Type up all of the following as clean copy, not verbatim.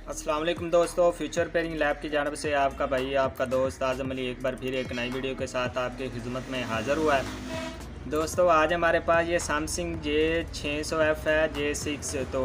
अस्सलाम वालेकुम दोस्तों, फ्यूचर पेयरिंग लैब की जानब से आपका भाई आपका दोस्त आज़म अली एक बार फिर एक नई वीडियो के साथ आपकी खिदमत में हाज़िर हुआ है। दोस्तों आज हमारे पास ये सैमसंग J600F है, J6। तो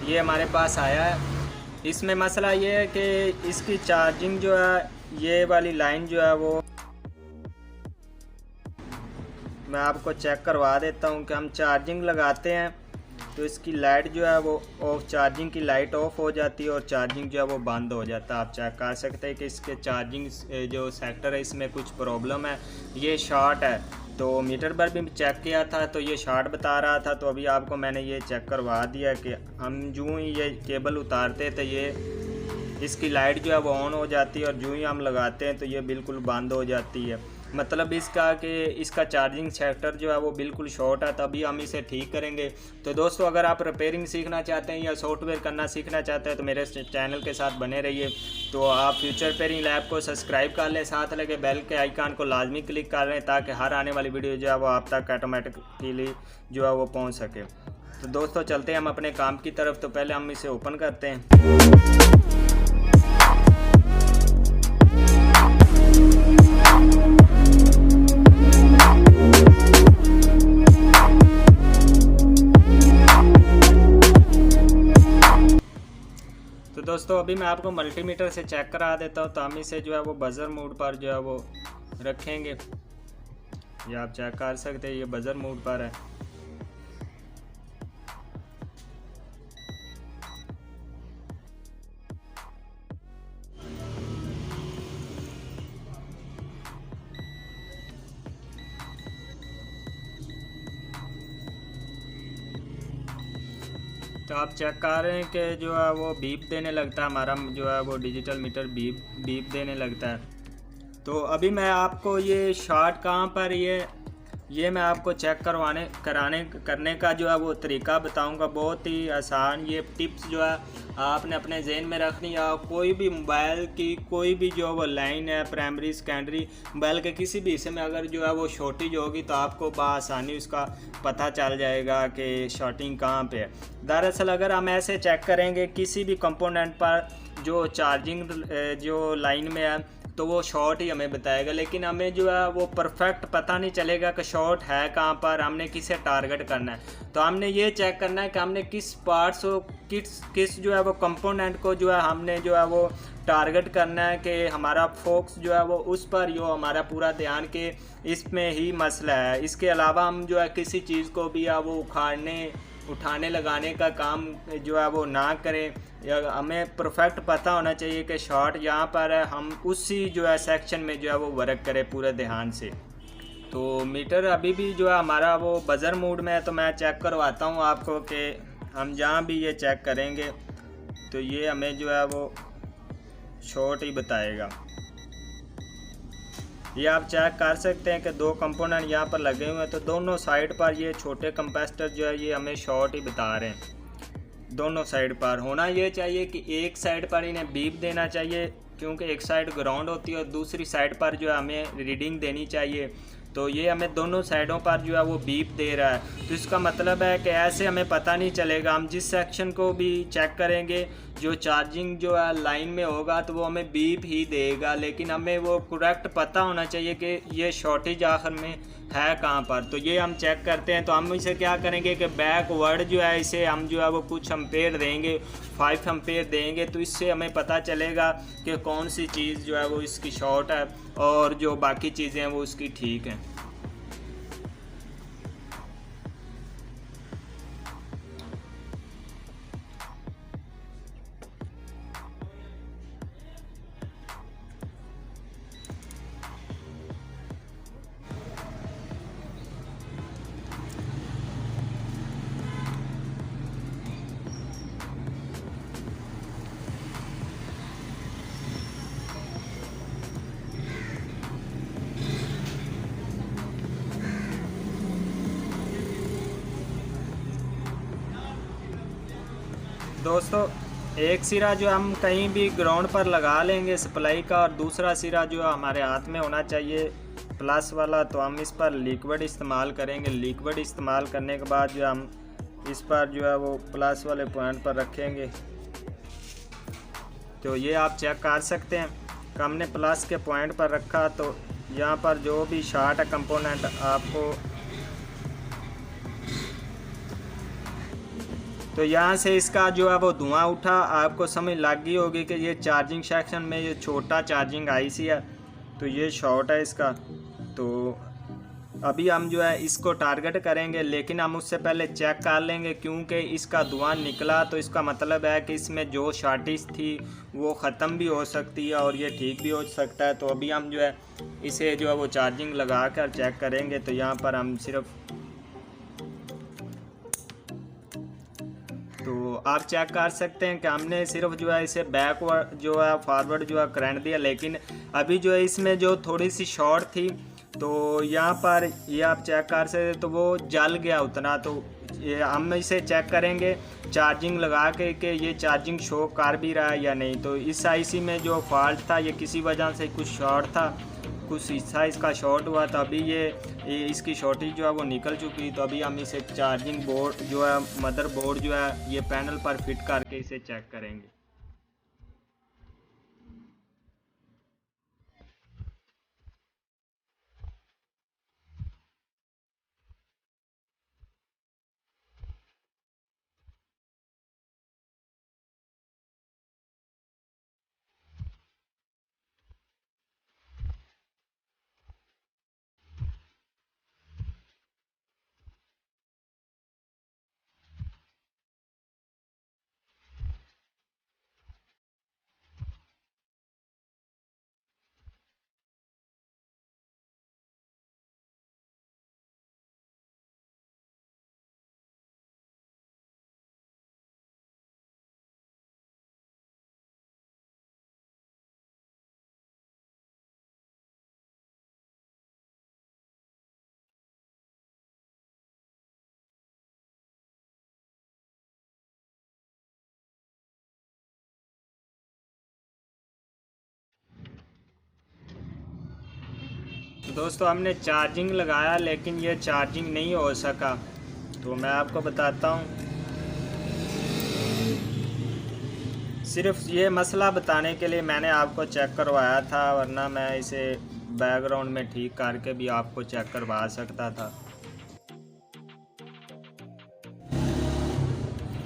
ये हमारे पास आया है। इसमें मसला ये है कि इसकी चार्जिंग जो है, ये वाली लाइन जो है वो मैं आपको चेक करवा देता हूँ कि हम चार्जिंग लगाते हैं तो इसकी लाइट जो है वो ऑफ, चार्जिंग की लाइट ऑफ हो जाती है और चार्जिंग जो है वो बंद हो जाता है। आप चेक कर सकते हैं कि इसके चार्जिंग जो सेक्टर है इसमें कुछ प्रॉब्लम है, ये शॉर्ट है। तो मीटर पर भी चेक किया था तो ये शॉर्ट बता रहा था, तो अभी आपको मैंने ये चेक करवा दिया कि हम यूँ ही ये केबल उतारते तो ये इसकी लाइट जो है वो ऑन हो जाती है और यूँ ही हम लगाते हैं तो ये बिल्कुल बंद हो जाती है। मतलब इसका कि इसका चार्जिंग सेक्टर जो है वो बिल्कुल शॉर्ट है, तभी हम इसे ठीक करेंगे। तो दोस्तों अगर आप रिपेयरिंग सीखना चाहते हैं या सॉफ्टवेयर करना सीखना चाहते हैं तो मेरे चैनल के साथ बने रहिए। तो आप फ्यूचर पेयरिंग लैब को सब्सक्राइब कर लें, साथ लगे बेल के आइकन को लाजमी क्लिक कर लें ताकि हर आने वाली वीडियो जो है वो आप तक ऑटोमेटिकली जो है वो पहुँच सके। तो दोस्तों चलते हैं हम अपने काम की तरफ। तो पहले हम इसे ओपन करते हैं। तो दोस्तों अभी मैं आपको मल्टीमीटर से चेक करा देता हूँ। तो हम इसे जो है वो बजर मोड पर जो है वो रखेंगे। ये आप चेक कर सकते हैं, ये बजर मोड पर है। तो आप चेक कर रहे हैं कि जो है वो बीप देने लगता है, हमारा जो है वो डिजिटल मीटर बीप देने लगता है। तो अभी मैं आपको ये शॉर्ट कहाँ पर ये मैं आपको चेक करने का जो है वो तरीका बताऊंगा। बहुत ही आसान ये टिप्स जो है आपने अपने जहन में रखनी है। कोई भी मोबाइल की कोई भी जो वो लाइन है, प्राइमरी सेकेंडरी मोबाइल के किसी भी हिस्से में अगर जो है वो शॉर्टेज होगी तो आपको बआसानी उसका पता चल जाएगा कि शॉर्टिंग कहाँ पे है। दरअसल अगर हम ऐसे चेक करेंगे किसी भी कंपोनेंट पर जो चार्जिंग जो लाइन में है तो वो शॉर्ट ही हमें बताएगा, लेकिन हमें जो है वो परफेक्ट पता नहीं चलेगा कि शॉर्ट है कहाँ पर, हमने किसे टारगेट करना है। तो हमने ये चेक करना है कि हमने किस पार्ट्स को किस जो है वो कंपोनेंट को जो है हमने जो है वो टारगेट करना है कि हमारा फोकस जो है वो उस पर यो हमारा पूरा ध्यान के इसमें ही मसला है। इसके अलावा हम जो है किसी चीज़ को भी है वो उठाने लगाने का काम जो है वो ना करें। या हमें परफेक्ट पता होना चाहिए कि शॉर्ट यहाँ पर है, हम उसी जो है सेक्शन में जो है वो वर्क करें पूरे ध्यान से। तो मीटर अभी भी जो है हमारा वो बजर मोड में है, तो मैं चेक करवाता हूँ आपको कि हम जहाँ भी ये चेक करेंगे तो ये हमें जो है वो शॉर्ट ही बताएगा। ये आप चेक कर सकते हैं कि दो कंपोनेंट यहाँ पर लगे हुए हैं, तो दोनों साइड पर ये छोटे कंपेस्टर जो है ये हमें शॉर्ट ही बता रहे हैं। दोनों साइड पर होना ये चाहिए कि एक साइड पर इन्हें बीप देना चाहिए, क्योंकि एक साइड ग्राउंड होती है और दूसरी साइड पर जो है हमें रीडिंग देनी चाहिए। तो ये हमें दोनों साइडों पर जो है वो बीप दे रहा है। तो इसका मतलब है कि ऐसे हमें पता नहीं चलेगा, हम जिस सेक्शन को भी चेक करेंगे जो चार्जिंग जो है लाइन में होगा तो वो हमें बीप ही देगा, लेकिन हमें वो करेक्ट पता होना चाहिए कि ये शॉर्टेज आखिर में है कहाँ पर। तो ये हम चेक करते हैं। तो हम इसे क्या करेंगे कि बैकवर्ड जो है इसे हम जो है वो कुछ एम्पेयर देंगे, 5 एम्पेयर देंगे, तो इससे हमें पता चलेगा कि कौन सी चीज़ जो है वो इसकी शॉर्ट है और जो बाकी चीज़ें हैं वो उसकी ठीक हैं। दोस्तों एक सिरा जो हम कहीं भी ग्राउंड पर लगा लेंगे सप्लाई का, और दूसरा सिरा जो हमारे हाथ में होना चाहिए प्लस वाला। तो हम इस पर लिक्विड इस्तेमाल करेंगे। लिक्विड इस्तेमाल करने के बाद जो हम इस पर जो है वो प्लस वाले पॉइंट पर रखेंगे। तो ये आप चेक कर सकते हैं कि हमने प्लस के पॉइंट पर रखा तो यहाँ पर जो भी शॉर्ट है कंपोनेंट आपको, तो यहाँ से इसका जो है वो धुआं उठा, आपको समझ लग गई होगी कि ये चार्जिंग सेक्शन में ये छोटा चार्जिंग आईसी है, तो ये शॉर्ट है इसका। तो अभी हम जो है इसको टारगेट करेंगे, लेकिन हम उससे पहले चेक कर लेंगे, क्योंकि इसका धुआं निकला तो इसका मतलब है कि इसमें जो शॉर्टेज थी वो ख़त्म भी हो सकती है और ये ठीक भी हो सकता है। तो अभी हम जो है इसे जो है वो चार्जिंग लगा कर चेक करेंगे। तो यहाँ पर हम सिर्फ, तो आप चेक कर सकते हैं कि हमने सिर्फ जो है इसे बैकवर्ड जो है फॉरवर्ड जो है करंट दिया, लेकिन अभी जो है इसमें जो थोड़ी सी शॉर्ट थी तो यहाँ पर ये आप चेक कर सकते हैं, तो वो जल गया उतना। तो ये हम इसे चेक करेंगे चार्जिंग लगा के कि ये चार्जिंग शो कर भी रहा है या नहीं। तो इस आईसी में जो फॉल्ट था ये किसी वजह से कुछ शॉर्ट था, कुछ हिस्सा इसका शॉर्ट हुआ, तो अभी ये इसकी शॉर्टेज जो है वो निकल चुकी। तो अभी हम इसे चार्जिंग बोर्ड जो है मदर बोर्ड जो है ये पैनल पर फिट करके इसे चेक करेंगे। तो दोस्तों हमने चार्जिंग लगाया लेकिन ये चार्जिंग नहीं हो सका। तो मैं आपको बताता हूँ, सिर्फ ये मसला बताने के लिए मैंने आपको चेक करवाया था, वरना मैं इसे बैकग्राउंड में ठीक करके भी आपको चेक करवा सकता था।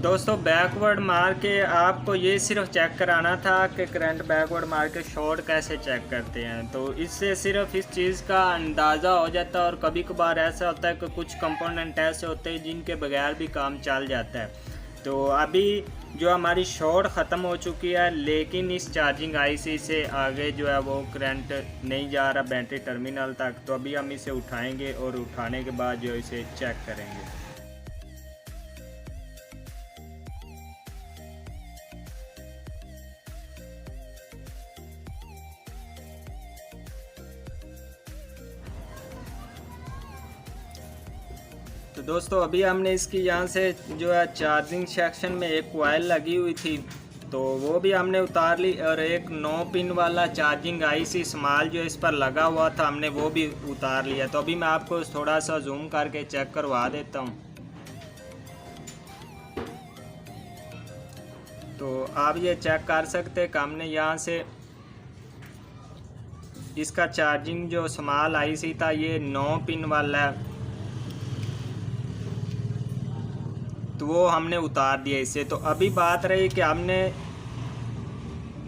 दोस्तों बैकवर्ड मार के आपको ये सिर्फ चेक कराना था कि करंट बैकवर्ड मार के शॉर्ट कैसे चेक करते हैं। तो इससे सिर्फ इस चीज़ का अंदाज़ा हो जाता है। और कभी कभार ऐसा होता है कि कुछ कंपोनेंट ऐसे होते हैं जिनके बगैर भी काम चल जाता है। तो अभी जो हमारी शॉर्ट ख़त्म हो चुकी है, लेकिन इस चार्जिंग आईसी से आगे जो है वो करंट नहीं जा रहा बैटरी टर्मिनल तक। तो अभी हम इसे उठाएंगे और उठाने के बाद जो इसे चेक करेंगे। तो दोस्तों अभी हमने इसकी यहाँ से जो है चार्जिंग सेक्शन में एक कॉइल लगी हुई थी तो वो भी हमने उतार ली, और एक 9 पिन वाला चार्जिंग आईसी स्मॉल जो इस पर लगा हुआ था हमने वो भी उतार लिया। तो अभी मैं आपको थोड़ा सा जूम करके चेक करवा देता हूँ। तो आप ये चेक कर सकते हैं कि हमने यहाँ से इसका चार्जिंग जो स्मॉल आईसी था ये 9 पिन वाला है, तो वो हमने उतार दिया इससे। तो अभी बात रही कि हमने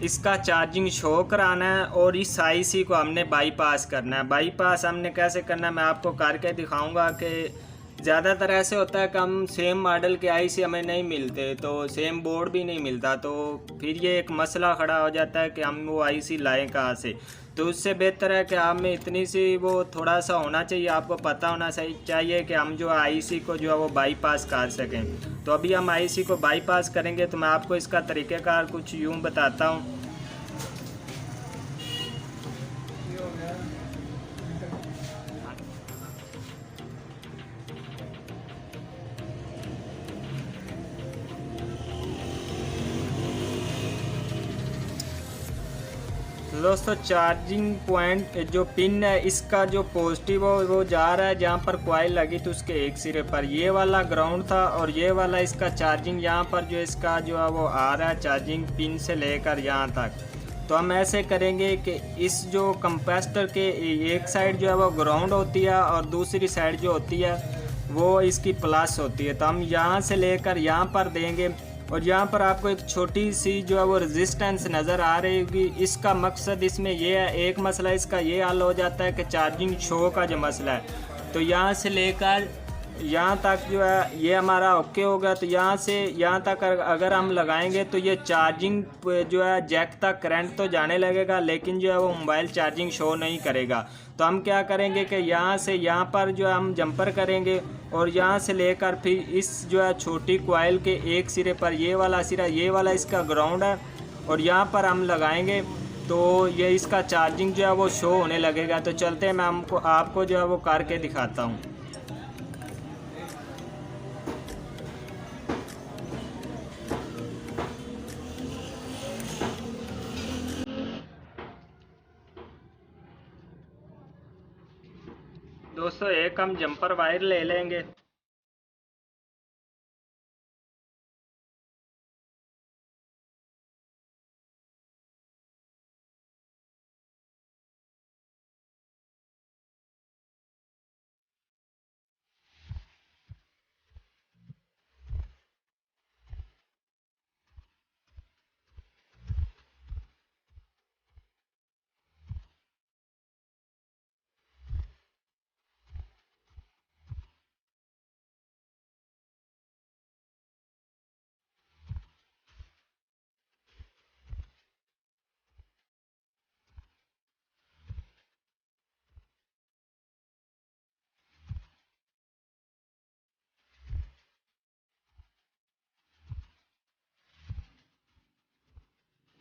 इसका चार्जिंग शो कराना है और इस आईसी को हमने बाईपास करना है। बाईपास हमने कैसे करना है मैं आपको करके दिखाऊंगा। कि ज़्यादातर ऐसे होता है कि हम सेम मॉडल के आईसी हमें नहीं मिलते, तो सेम बोर्ड भी नहीं मिलता, तो फिर ये एक मसला खड़ा हो जाता है कि हम वो आईसी लाएं कहाँ से। तो उससे बेहतर है कि हमें इतनी सी वो थोड़ा सा होना चाहिए, आपको पता होना चाहिए कि हम जो आईसी को जो है वो बाईपास कर सकें। तो अभी हम आईसी को बाईपास करेंगे, तो मैं आपको इसका तरीक़ेकार कुछ यूँ बताता हूँ। दोस्तों चार्जिंग पॉइंट जो पिन है इसका जो पॉजिटिव हो वो जा रहा है जहाँ पर कॉइल लगी थी उसके एक सिरे पर, ये वाला ग्राउंड था और ये वाला इसका चार्जिंग यहाँ पर जो इसका जो है वो आ रहा है चार्जिंग पिन से लेकर यहाँ तक। तो हम ऐसे करेंगे कि इस जो कंपैरेटर के एक साइड जो है वो ग्राउंड होती है और दूसरी साइड जो होती है वो इसकी प्लस होती है। तो हम यहाँ से लेकर यहाँ पर देंगे और यहाँ पर आपको एक छोटी सी जो है वो रेजिस्टेंस नज़र आ रही होगी। इसका मकसद इसमें ये है, एक मसला इसका ये हल हो जाता है कि चार्जिंग शो का जो मसला है, तो यहाँ से लेकर यहाँ तक जो है ये हमारा ओके होगा। तो यहाँ से यहाँ तक अगर हम लगाएंगे तो ये चार्जिंग जो है जैक तक करंट तो जाने लगेगा, लेकिन जो है वो मोबाइल चार्जिंग शो नहीं करेगा। तो हम क्या करेंगे कि यहाँ से यहाँ पर जो है हम जंपर करेंगे और यहाँ से लेकर फिर इस जो है छोटी कॉइल के एक सिरे पर, ये वाला सिरा ये वाला इसका ग्राउंड है, और यहाँ पर हम लगाएंगे तो ये इसका चार्जिंग जो है वो शो होने लगेगा। तो चलते हैं, मैं आपको जो है वो करके दिखाता हूँ। दोस्तों एक हम जंपर वायर ले लेंगे।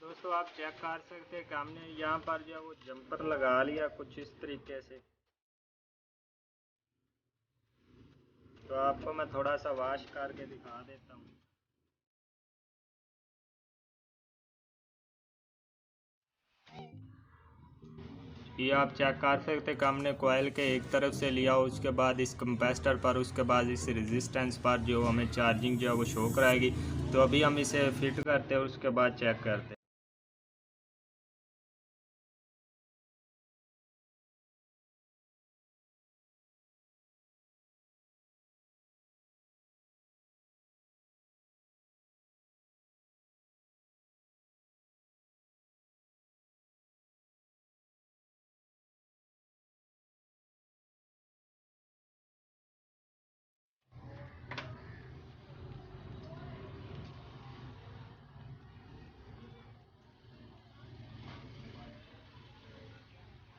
दोस्तों आप चेक कर सकते हैं कि हमने यहाँ पर जो है वो जंपर लगा लिया कुछ इस तरीके से। तो आपको मैं थोड़ा सा वॉश करके दिखा देता हूँ। ये आप चेक कर सकते हैं कि हमने कॉइल के एक तरफ से लिया, उसके बाद इस कंपैरेटर पर, उसके बाद इस रेजिस्टेंस पर जो हमें चार्जिंग जो है वो शो कराएगी। तो अभी हम इसे फिट करते हैं, उसके बाद चेक करते हैं।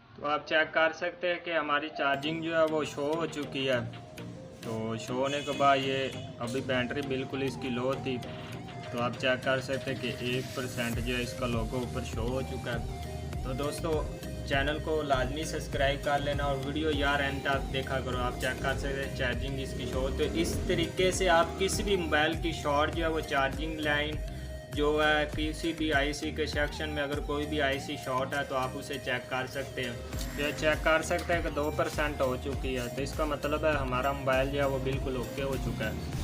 तो आप चेक कर सकते हैं कि हमारी चार्जिंग जो है वो शो हो चुकी है। तो शो होने के बाद ये अभी बैटरी बिल्कुल इसकी लो थी, तो आप चेक कर सकते हैं कि 1% जो है इसका लोगो ऊपर शो हो चुका है। तो दोस्तों चैनल को लाजमी सब्सक्राइब कर लेना और वीडियो यार एंड तक देखा करो। आप चेक कर सकते हैं चार्जिंग इसकी शो। तो इस तरीके से आप किसी भी मोबाइल की शॉर्ट जो है वो चार्जिंग लाइन जो है किसी भी आईसी के सेक्शन में अगर कोई भी आईसी शॉर्ट है तो आप उसे चेक कर सकते हैं। ये चेक कर सकते हैं कि 2% हो चुकी है, तो इसका मतलब है हमारा मोबाइल जो है वो बिल्कुल ओके हो चुका है।